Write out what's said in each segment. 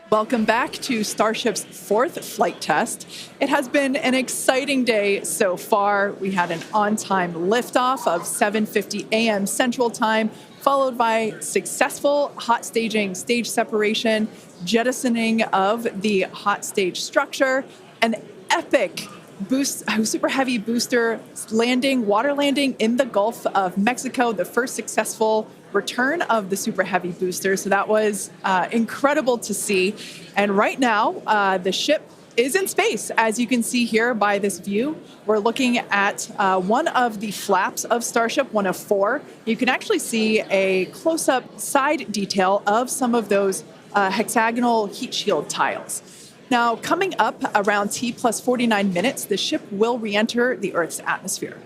Welcome back to Starship's fourth flight test. It has been an exciting day so far. We had an on-time liftoff of 7:50 a.m. Central Time, followed by successful hot staging, stage separation, jettisoning of the hot stage structure, an epic super heavy booster landing, water landing in the Gulf of Mexico, the first successful return of the super heavy booster. So that was incredible to see. And right now, the ship is in space. As you can see here by this view, we're looking at one of the flaps of Starship, one of four. You can actually see a close-up side detail of some of those hexagonal heat shield tiles. Now, coming up around T plus 49 minutes, the ship will re-enter the Earth's atmosphere.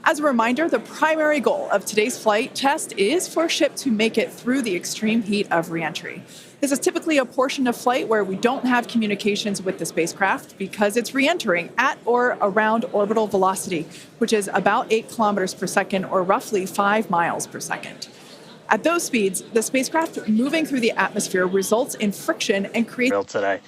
As a reminder, the primary goal of today's flight test is for a ship to make it through the extreme heat of re-entry. This is typically a portion of flight where we don't have communications with the spacecraft because it's re-entering at or around orbital velocity, which is about 8 kilometers per second or roughly 5 miles per second. At those speeds, the spacecraft moving through the atmosphere results in friction and creates... today.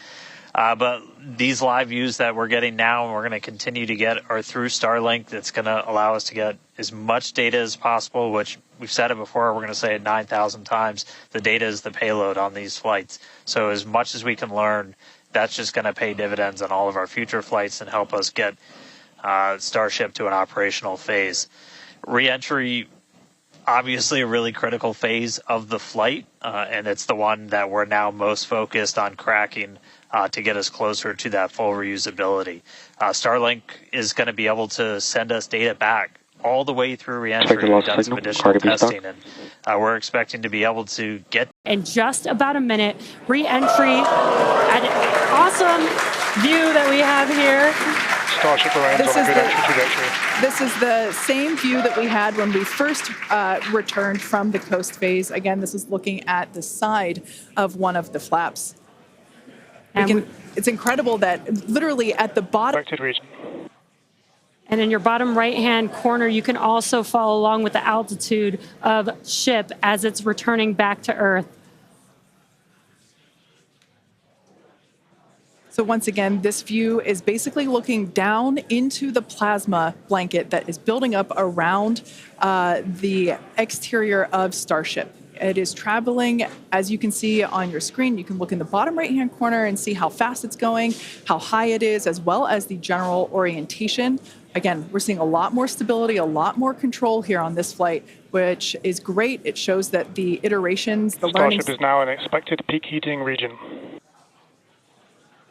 But these live views that we're getting now and we're going to continue to get are through Starlink. That's going to allow us to get as much data as possible, which we've said it before, we're going to say it 9,000 times. The data is the payload on these flights. So as much as we can learn, that's just going to pay dividends on all of our future flights and help us get Starship to an operational phase. Re-entry, obviously a really critical phase of the flight, and it's the one that we're now most focused on cracking to get us closer to that full reusability. Starlink is going to be able to send us data back all the way through re-entry. We've done some additional testing, and we're expecting to be able to get... In just about a minute, re-entry, an awesome view that we have here. Starship remains on a good entry trajectory. This is the same view that we had when we first returned from the coast phase. Again, this is looking at the side of one of the flaps. It's incredible that literally at the bottom... And in your bottom right-hand corner, you can also follow along with the altitude of ship as it's returning back to Earth. So once again, this view is basically looking down into the plasma blanket that is building up around the exterior of Starship. It is traveling, as you can see on your screen. You can look in the bottom right-hand corner and see how fast it's going, how high it is, as well as the general orientation. Again, we're seeing a lot more stability, a lot more control here on this flight, which is great. It shows that the iterations, the learning... Starship is now in expected peak heating region.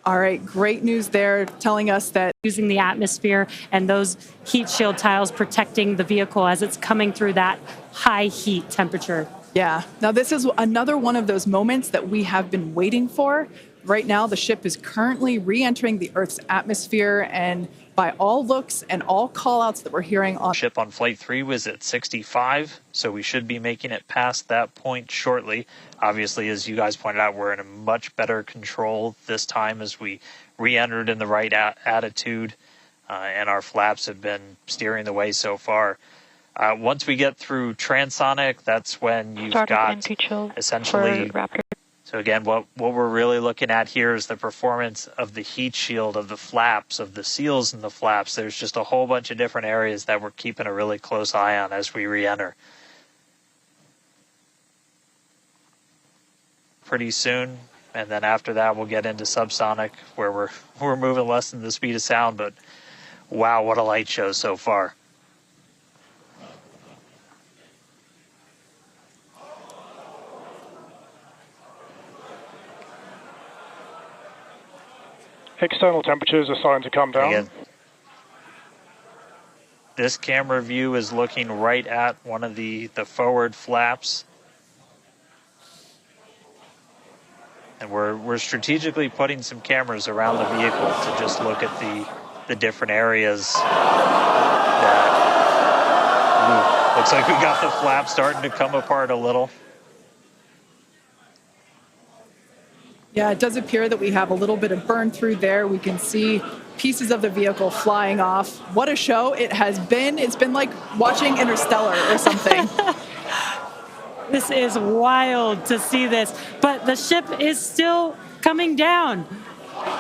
All right, great news there, telling us that... Using the atmosphere and those heat shield tiles protecting the vehicle as it's coming through that high heat temperature. Yeah. Now, this is another one of those moments that we have been waiting for. Right now, the ship is currently re-entering the Earth's atmosphere, and by all looks and all call-outs that we're hearing on... Ship on Flight 3 was at 65, so we should be making it past that point shortly. Obviously, as you guys pointed out, we're in a much better control this time as we re-entered in the right attitude, and our flaps have been steering the way so far. Once we get through transonic, that's when you've got essentially... So again, what we're really looking at here is the performance of the heat shield, of the flaps, of the seals in the flaps. There's just a whole bunch of different areas that we're keeping a really close eye on as we re-enter. Pretty soon, and then after that we'll get into subsonic, where we're moving less than the speed of sound, but wow, what a light show so far. External temperatures are starting to come down. Again, this camera view is looking right at one of the forward flaps. And we're strategically putting some cameras around the vehicle to just look at the different areas that looks like we got the flap starting to come apart a little. Yeah, it does appear that we have a little bit of burn through there. We can see pieces of the vehicle flying off. What a show it has been. It's been like watching Interstellar or something. This is wild to see this, but the ship is still coming down,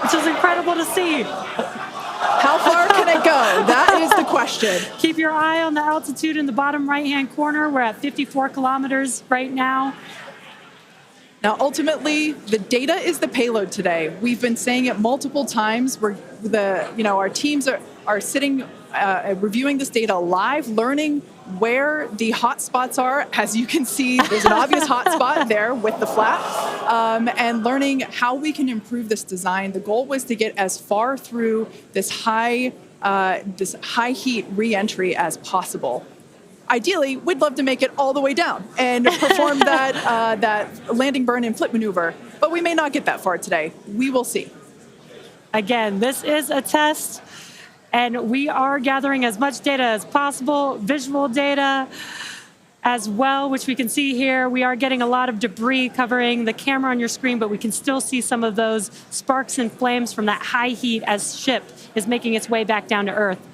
which is incredible to see. How far can it go? That is the question. Keep your eye on the altitude in the bottom right-hand corner. We're at 54 kilometers right now. Now, ultimately, the data is the payload today. We've been saying it multiple times. Our teams are sitting, reviewing this data live, learning where the hot spots are. As you can see, there's an obvious hot spot there with the flap, and learning how we can improve this design. The goal was to get as far through this high heat re-entry as possible. Ideally, we'd love to make it all the way down and perform that landing burn and flip maneuver, but we may not get that far today. We will see. Again, this is a test, and we are gathering as much data as possible, visual data as well, which we can see here. We are getting a lot of debris covering the camera on your screen, but we can still see some of those sparks and flames from that high heat as ship is making its way back down to Earth.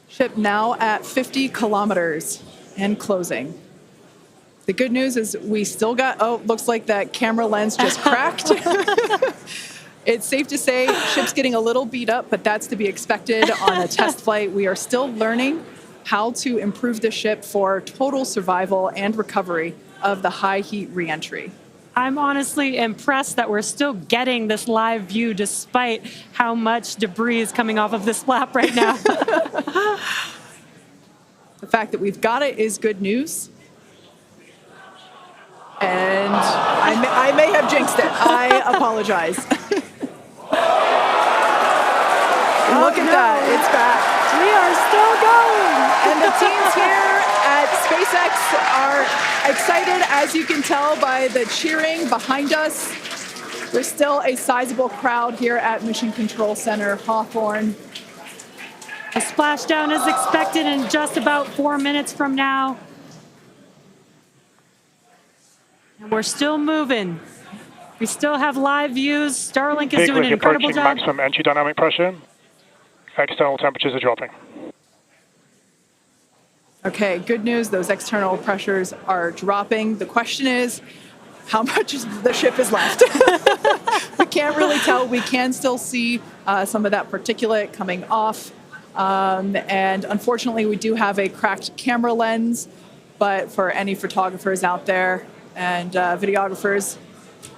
Ship now at 50 kilometers and closing. The good news is we still got, looks like that camera lens just cracked. It's safe to say ship's getting a little beat up, but that's to be expected on a test flight. We are still learning how to improve the ship for total survival and recovery of the high heat reentry. I'm honestly impressed that we're still getting this live view despite how much debris is coming off of this flap right now. The fact that we've got it is good news. And I may have jinxed it. I apologize. Look at that. It's back. We are still going. And the teams here at SpaceX are excited, as you can tell by the cheering behind us. There's still a sizable crowd here at Mission Control Center Hawthorne. A splashdown is expected in just about 4 minutes from now. And we're still moving. We still have live views. Starlink is doing an incredible job. Maximum entry dynamic pressure. External temperatures are dropping. Okay, good news. Those external pressures are dropping. The question is, how much of the ship is left? We can't really tell. We can still see some of that particulate coming off. And unfortunately, we do have a cracked camera lens. But for any photographers out there and videographers,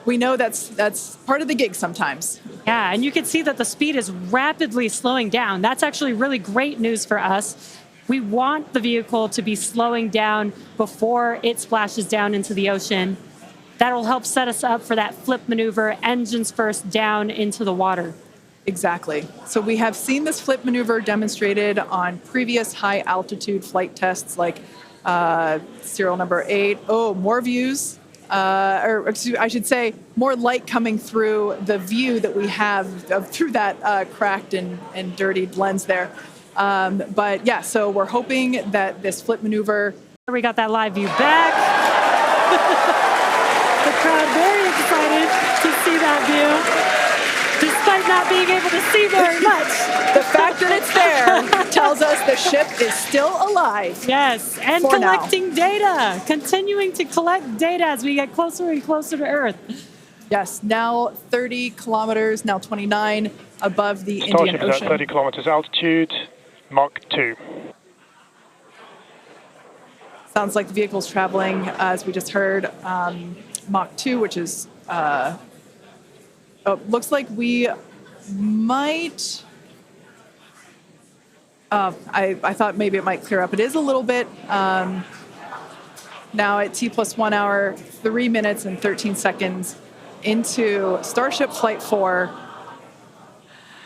we know that's part of the gig sometimes. Yeah, and you can see that the speed is rapidly slowing down. That's actually really great news for us. We want the vehicle to be slowing down before it splashes down into the ocean. That'll help set us up for that flip maneuver, engines first down into the water. Exactly. So we have seen this flip maneuver demonstrated on previous high altitude flight tests like serial number 8. Oh, more views. Or excuse, I should say, more light coming through the view that we have through that cracked and dirtied lens there. But yeah, so we're hoping that this flip maneuver. We got that live view back. The crowd very excited to see that view, despite not being able to see very much. The fact that it's there tells us the ship is still alive. Yes, and collecting data, continuing to collect data as we get closer and closer to Earth. Yes, now 30 kilometers, now 29 above the Indian Starship is Ocean. at 30 kilometers altitude, Mach 2. Sounds like the vehicle's traveling, as we just heard, Mach 2, which is, looks like we might, I thought maybe it might clear up. It is a little bit, now at T plus 1 hour, 3 minutes and 13 seconds into Starship Flight 4,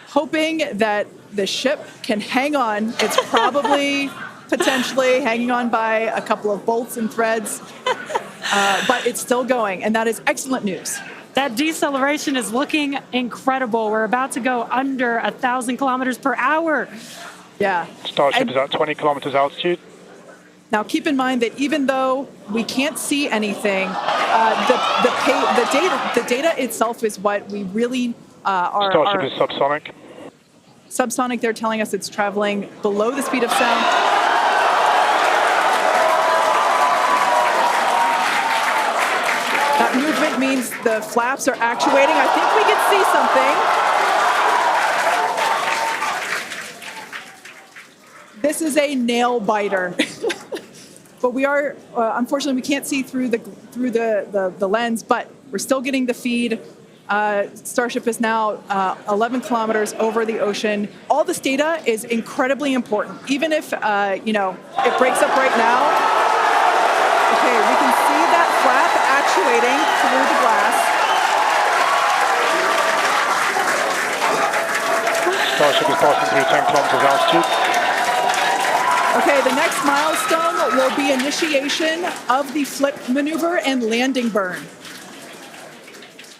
hoping that the ship can hang on. It's probably potentially hanging on by a couple of bolts and threads, but it's still going, and that is excellent news. That deceleration is looking incredible. We're about to go under 1,000 kilometers per hour. Yeah. Starship is at 20 kilometers altitude. Now, keep in mind that even though we can't see anything, the data itself is what we really are. Starship is subsonic. Subsonic, they're telling us it's traveling below the speed of sound. That movement That means the flaps are actuating. I think we can see something. This is a nail biter. But we are, unfortunately, we can't see through the lens, but we're still getting the feed. Starship is now 11 kilometers over the ocean. All this data is incredibly important, even if, it breaks up right now. Okay, we can see that flap actuating through the glass. Starship is passing through 10 kilometers altitude. Okay, the next milestone will be initiation of the flip maneuver and landing burn.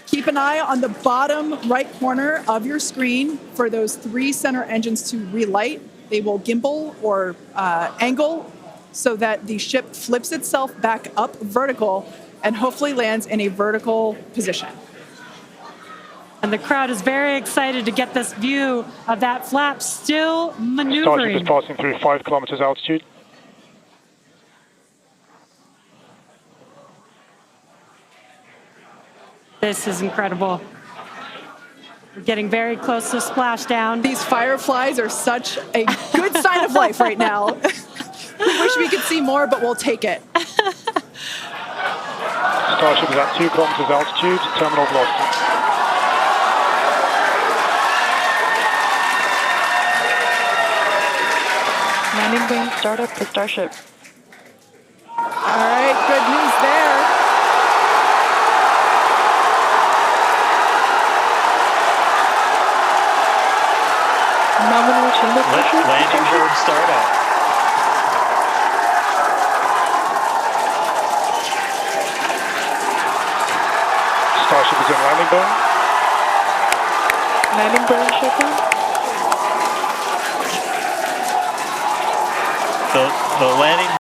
Keep an eye on the bottom right corner of your screen for those 3 center engines to relight. They will gimbal or angle so that the ship flips itself back up vertical and hopefully lands in a vertical position. And the crowd is very excited to get this view of that flap still maneuvering. Starship is passing through 5 kilometers altitude. This is incredible. We're getting very close to splashdown. These fireflies are such a good sign of life right now. We wish we could see more, but we'll take it. Starship is at 2 kilometers altitude, terminal velocity. Landing burn startup for Starship. All right, good news there. Nominal chamber pressure. Landing board startup. Starship is in landing burn. Landing burn shutdown. The landing